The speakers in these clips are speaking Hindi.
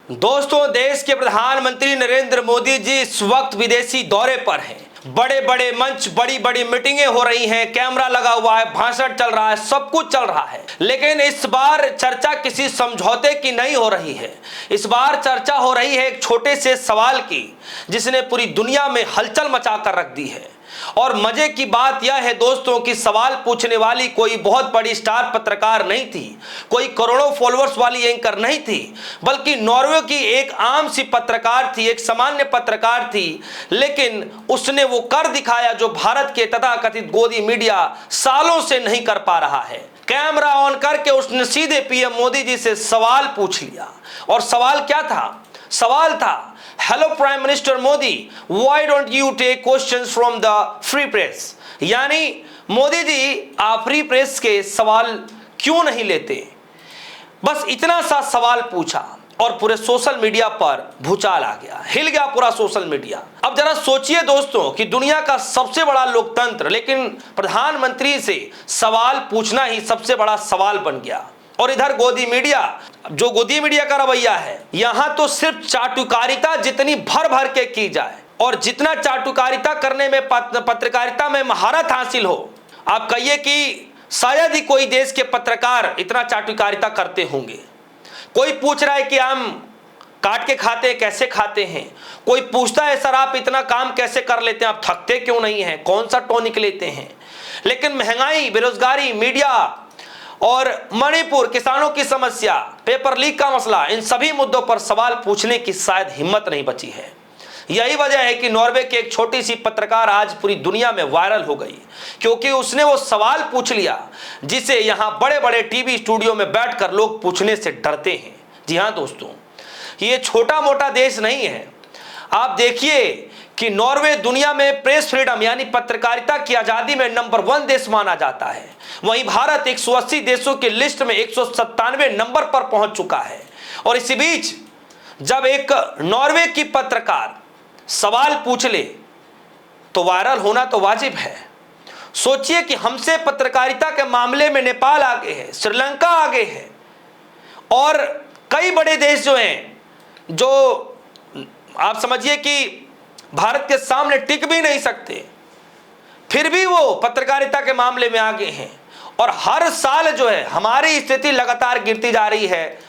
दोस्तों, देश के प्रधानमंत्री नरेंद्र मोदी जी इस वक्त विदेशी दौरे पर हैं। बड़े बड़े मंच, बड़ी बड़ी मीटिंगें हो रही हैं, कैमरा लगा हुआ है, भाषण चल रहा है, सब कुछ चल रहा है। लेकिन इस बार चर्चा किसी समझौते की नहीं हो रही है। इस बार चर्चा हो रही है एक छोटे से सवाल की, जिसने पूरी दुनिया में हलचल मचा कर रख दी है। और मजे की बात यह है दोस्तों कि सवाल पूछने वाली कोई बहुत बड़ी स्टार पत्रकार नहीं थी, कोई करोड़ों फॉलोअर्स वाली एंकर नहीं थी, बल्कि नॉर्वे की एक आम सी पत्रकार थी, एक सामान्य पत्रकार थी। लेकिन उसने वो कर दिखाया जो भारत के तथाकथित गोदी मीडिया सालों से नहीं कर पा रहा है। कैमरा ऑन करके उसने सीधे पीएम मोदी जी से सवाल पूछ लिया। और सवाल क्या था? सवाल था, hello prime minister Modi, why don't you take questions from the free press? यानी मोदी जी, आप फ्री प्रेस के सवाल क्यों नहीं लेते? बस इतना सा सवाल पूछा और पूरे सोशल मीडिया पर भूचाल आ गया, हिल गया पूरा सोशल मीडिया। अब जरा सोचिए दोस्तों कि दुनिया का सबसे बड़ा लोकतंत्र, लेकिन प्रधानमंत्री से सवाल पूछना ही सबसे बड़ा सवाल बन गया। और इधर गोदी मीडिया, जो गोदी मीडिया का रवैया है, यहां तो सिर्फ चाटुकारिता जितनी भर भर के की जाए और जितना चाटुकारिता करने में, पत्रकारिता में महारत हासिल हो, आप कहिए कि शायद ही कोई देश के पत्रकार इतना चाटुकारिता करते होंगे। कोई पूछ रहा है कि आम काट के खाते हैं, कैसे खाते हैं? कोई पूछता है सर आप इतना काम कैसे कर लेते हैं, आप थकते क्यों नहीं हैं, कौन सा टॉनिक लेते हैं? लेकिन महंगाई, बेरोजगारी, मीडिया और मणिपुर, किसानों की समस्या, पेपर लीक का मसला, इन सभी मुद्दों पर सवाल पूछने की शायद हिम्मत नहीं बची है। यही वजह है कि नॉर्वे की एक छोटी सी पत्रकार आज पूरी दुनिया में वायरल हो गई, क्योंकि उसने वो सवाल पूछ लिया जिसे यहां बड़े बड़े टीवी स्टूडियो में बैठकर लोग पूछने से डरते हैं। जी हां दोस्तों, ये छोटा मोटा देश नहीं है। आप देखिए कि नॉर्वे दुनिया में प्रेस फ्रीडम यानी पत्रकारिता की आजादी में नंबर 1 देश माना जाता है। वहीं भारत 180 देशों की लिस्ट में 197 नंबर पर पहुंच चुका है। और इसी बीच जब एक नॉर्वे की पत्रकार सवाल पूछ ले तो वायरल होना तो वाजिब है। सोचिए कि हमसे पत्रकारिता के मामले में नेपाल आगे है, श्रीलंका आगे है, और कई बड़े देश जो हैं, जो आप समझिए कि भारत के सामने टिक भी नहीं सकते, फिर भी वो पत्रकारिता के मामले में आगे हैं। और हर साल जो है हमारी स्थिति लगातार गिरती जा रही है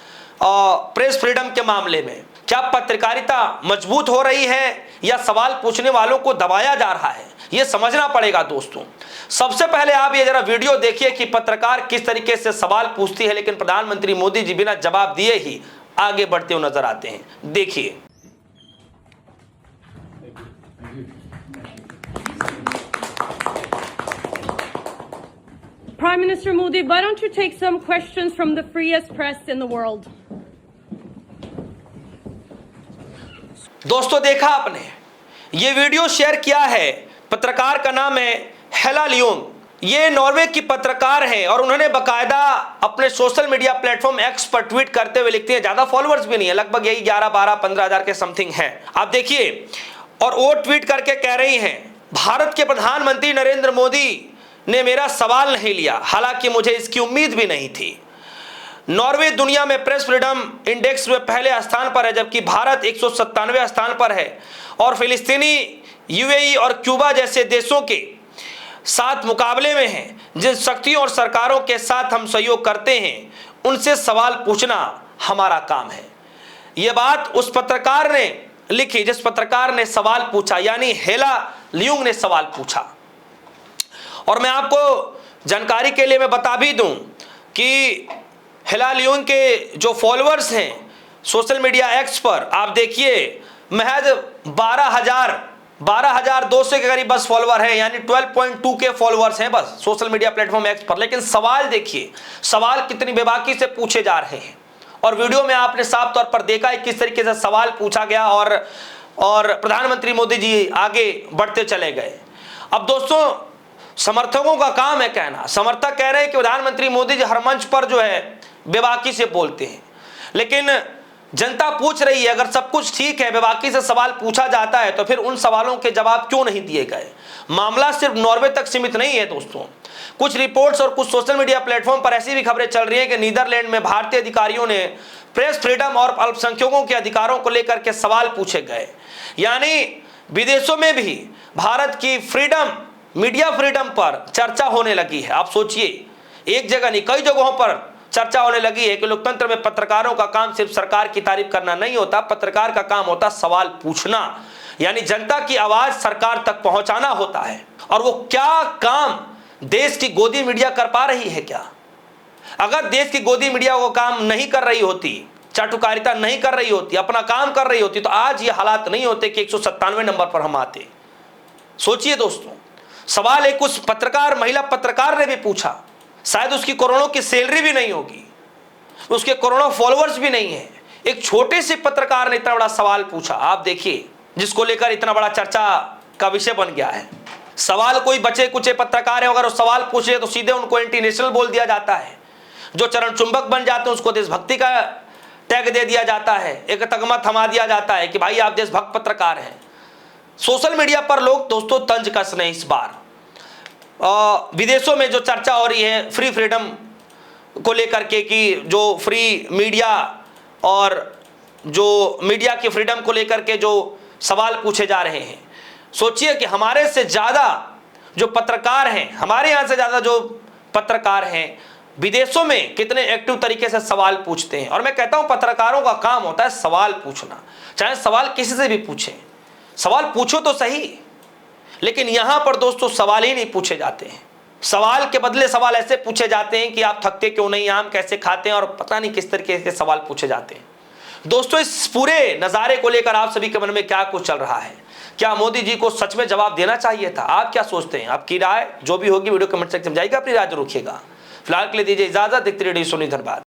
प्रेस फ्रीडम के मामले में। क्या पत्रकारिता मजबूत हो रही है या सवाल पूछने वालों को दबाया जा रहा है? ये समझना पड़ेगा दोस्तों। सबसे पहले आप ये जरा वीडियो देखिए कि पत्रकार किस तरीके से सवाल पूछती है, लेकिन प्रधानमंत्री मोदी जी बिना जवाब दिए ही आगे बढ़ते हुए नजर आते हैं। देखिए। Prime Minister Modi, why don't you take some questions from the freest press in the world? दोस्तों, देखा आपने, ये वीडियो शेयर किया है, पत्रकार का नाम है हेला लियोंग। ये नॉर्वे की पत्रकार हैं और उन्होंने बकायदा अपने सोशल मीडिया प्लेटफॉर्म एक्स पर ट्वीट करते हुए लिखती है, ज्यादा फॉलोअर्स भी नहीं है, लगभग यही 11, 12, 15 हजार के समथिंग है। आप देखिए, और वो ट्वीट करके कह रही हैं, भारत के प्रधानमंत्री नरेंद्र मोदी ने मेरा सवाल नहीं लिया, हालांकि मुझे इसकी उम्मीद भी नहीं थी। नॉर्वे दुनिया में प्रेस फ्रीडम इंडेक्स में पहले स्थान पर है, जबकि भारत 197वें स्थान पर है। और फिलिस्तीनी, यूएई और क्यूबा जैसे देशों के साथ मुकाबले में हैं। जिन शक्तियों और सरकारों के साथ हम सहयोग करते हैं, उनसे सवाल पूछना हमारा काम है। यह बात उस पत्रकार ने लिखी जिस पत्रकार ने सवाल पूछा, यानी हेला लियोंग ने सवाल पूछा। और मैं आपको जानकारी के लिए मैं बता भी दूं कि हेला लियोंग के जो फॉलोअर्स हैं सोशल मीडिया एक्स पर, आप देखिए महज 12,200 के करीब बस फॉलोअर है, यानी 12.2 के फॉलोअर्स हैं बस सोशल मीडिया प्लेटफॉर्म एक्स पर। लेकिन सवाल देखिए, सवाल कितनी बेबाकी से पूछे जा रहे हैं। और वीडियो में आपने साफ तौर पर देखा है किस तरीके से सवाल पूछा गया और प्रधानमंत्री मोदी जी आगे बढ़ते चले गए। अब दोस्तों, समर्थकों का काम है कहना, समर्थक कह रहे हैं कि प्रधानमंत्री मोदी जी हर मंच पर जो है बेबाकी से बोलते हैं, लेकिन जनता पूछ रही है, अगर सब कुछ ठीक है, बेबाकी से सवाल पूछा जाता है, तो फिर उन सवालों के जवाब क्यों नहीं दिए गए? मामला सिर्फ नॉर्वे तक सीमित नहीं है दोस्तों। कुछ रिपोर्ट्स और कुछ सोशल मीडिया प्लेटफॉर्म पर ऐसी भी खबरें चल रही हैं कि नीदरलैंड में भारतीय अधिकारियों ने प्रेस फ्रीडम और अल्पसंख्यकों के अधिकारों को लेकर के सवाल पूछे गए। यानी विदेशों में भी भारत की फ्रीडम, मीडिया फ्रीडम पर चर्चा होने लगी है। आप सोचिए, एक जगह नहीं कई जगहों पर चर्चा होने लगी है कि लोकतंत्र में पत्रकारों का काम सिर्फ सरकार की तारीफ करना नहीं होता, पत्रकार का काम होता सवाल पूछना, यानी जनता की आवाज सरकार तक पहुंचाना होता है। और वो क्या काम देश की गोदी मीडिया कर पा रही है क्या? अगर देश की गोदी मीडिया वो काम नहीं कर रही होती, चाटुकारिता नहीं कर रही होती, अपना काम कर रही होती, तो आज ये हालात नहीं होते कि 197वें नंबर पर हम आते। सोचिए दोस्तों, सवाल एक उस पत्रकार, महिला पत्रकार ने भी पूछा, शायद उसकी करोड़ों की सैलरी भी नहीं होगी, उसके करोड़ों फॉलोअर्स भी नहीं है, एक छोटे से पत्रकार ने इतना बड़ा सवाल पूछा। आप देखिए, जिसको लेकर इतना बड़ा चर्चा का विषय बन गया है। सवाल कोई बचे कुचे पत्रकार है, अगर वो सवाल पूछे तो सीधे उनको एंटी नेशनल बोल दिया जाता है। जो चरण चुंबक बन जाते हैं उसको देशभक्ति का टैग दे दिया जाता है, एक तगमा थमा दिया जाता है कि भाई आप देशभक्त पत्रकार हैं। सोशल मीडिया पर लोग दोस्तों तंज कस रहे हैं इस बार। विदेशों में जो चर्चा हो रही है फ्री फ्रीडम को लेकर के, कि जो फ्री मीडिया और जो मीडिया की फ्रीडम को लेकर के जो सवाल पूछे जा रहे हैं, सोचिए कि हमारे से ज़्यादा जो पत्रकार हैं, हमारे यहाँ से ज़्यादा जो पत्रकार हैं विदेशों में कितने एक्टिव तरीके से सवाल पूछते हैं। और मैं कहता हूँ पत्रकारों का काम होता है सवाल पूछना, चाहे सवाल किसी से भी पूछें, सवाल पूछो तो सही। लेकिन यहाँ पर दोस्तों सवाल ही नहीं पूछे जाते हैं, सवाल के बदले सवाल ऐसे पूछे जाते हैं कि आप थकते क्यों नहीं, आम कैसे खाते हैं, और पता नहीं किस तरीके के सवाल पूछे जाते हैं। दोस्तों इस पूरे नज़ारे को लेकर आप सभी के मन में क्या कुछ चल रहा है? क्या मोदी जी को सच में जवाब देना चाहिए था? आप क्या सोचते हैं? आपकी राय जो भी होगी वीडियो कमेंट सेक्शन में जाइएगा, अपनी राय जरूर रखिएगा। फिलहाल के लिए दीजिए इजाजत। देखते रहिए सोनी, धन्यवाद।